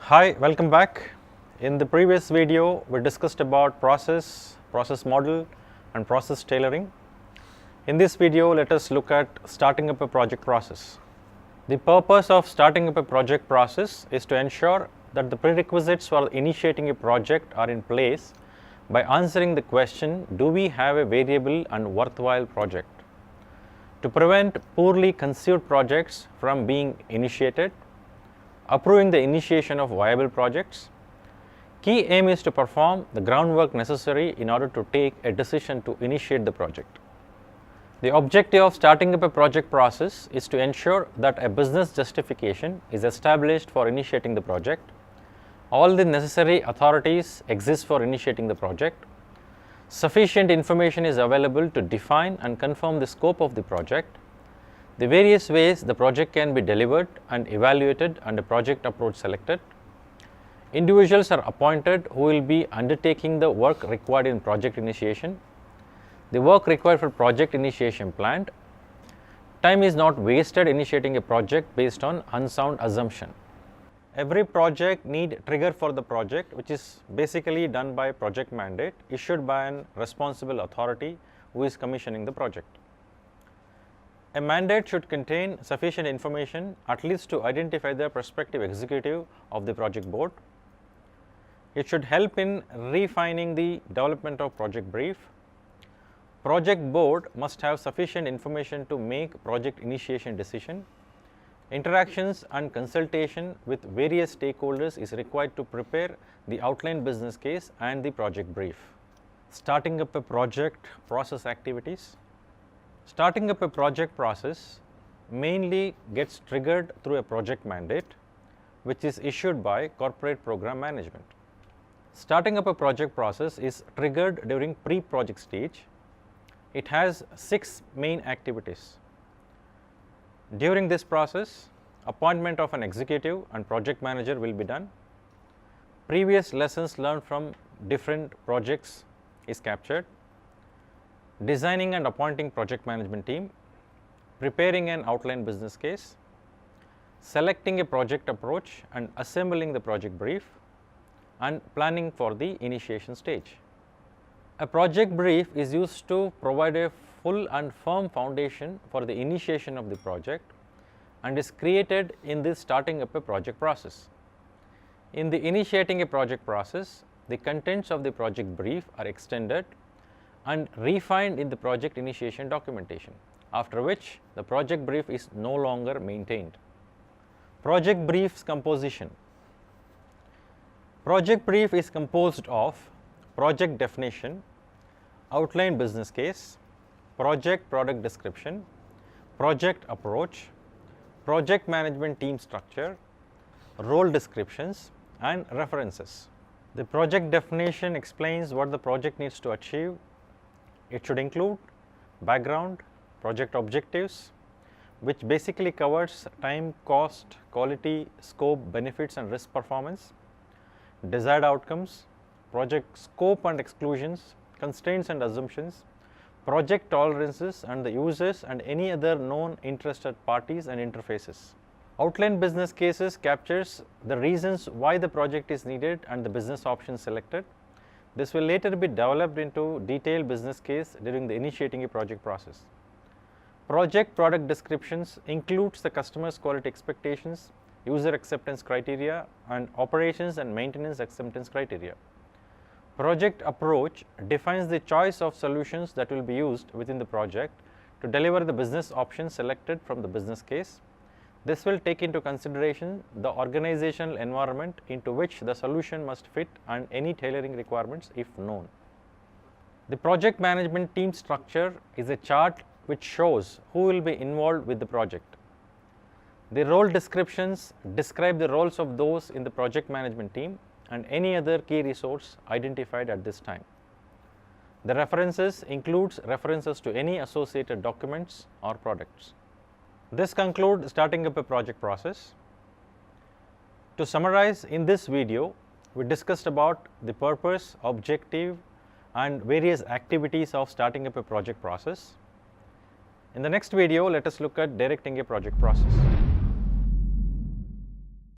Hi, welcome back. In the previous video, we discussed about process model and process tailoring. In this video, let us look at starting up a project process. The purpose of starting up a project process is to ensure that the prerequisites for initiating a project are in place by answering the question, do we have a variable and worthwhile project? To prevent poorly conceived projects from being initiated, approving the initiation of viable projects. Key aim is to perform the groundwork necessary in order to take a decision to initiate the project. The objective of starting up a project process is to ensure that a business justification is established for initiating the project. All the necessary authorities exist for initiating the project. Sufficient information is available to define and confirm the scope of the project. The various ways the project can be delivered and evaluated and a project approach selected. Individuals are appointed who will be undertaking the work required in project initiation. The work required for project initiation planned. Time is not wasted initiating a project based on unsound assumption. Every project need trigger for the project, which is basically done by project mandate issued by an responsible authority who is commissioning the project. A mandate should contain sufficient information at least to identify the prospective executive of the project board. It should help in refining the development of project brief. Project board must have sufficient information to make project initiation decision. Interactions and consultation with various stakeholders is required to prepare the outline business case and the project brief. Starting up a project process activities. Starting up a project process mainly gets triggered through a project mandate, which is issued by corporate program management. Starting up a project process is triggered during pre-project stage. It has 6 main activities. During this process, appointment of an executive and project manager will be done. Previous lessons learned from different projects is captured. Designing and appointing project management team, preparing an outline business case, selecting a project approach and assembling the project brief, and planning for the initiation stage. A project brief is used to provide a full and firm foundation for the initiation of the project and is created in this starting up a project process. In the initiating a project process, the contents of the project brief are extended and refined in the project initiation documentation, after which the project brief is no longer maintained. Project brief's composition. Project brief is composed of project definition, outline business case, project product description, project approach, project management team structure, role descriptions, and references. The project definition explains what the project needs to achieve. It should include background, project objectives, which basically covers time, cost, quality, scope, benefits and risk performance, desired outcomes, project scope and exclusions, constraints and assumptions, project tolerances and the users and any other known interested parties and interfaces. Outline business cases captures the reasons why the project is needed and the business options selected. This will later be developed into detailed business case during the initiating a project process. Project product descriptions includes the customer's quality expectations, user acceptance criteria, and operations and maintenance acceptance criteria. Project approach defines the choice of solutions that will be used within the project to deliver the business options selected from the business case. This will take into consideration the organizational environment into which the solution must fit and any tailoring requirements if known. The project management team structure is a chart which shows who will be involved with the project. The role descriptions describe the roles of those in the project management team and any other key resource identified at this time. The references includes references to any associated documents or products. This concludes starting up a project process. To summarize, in this video, we discussed about the purpose, objective, and various activities of starting up a project process. In the next video, let us look at directing a project process.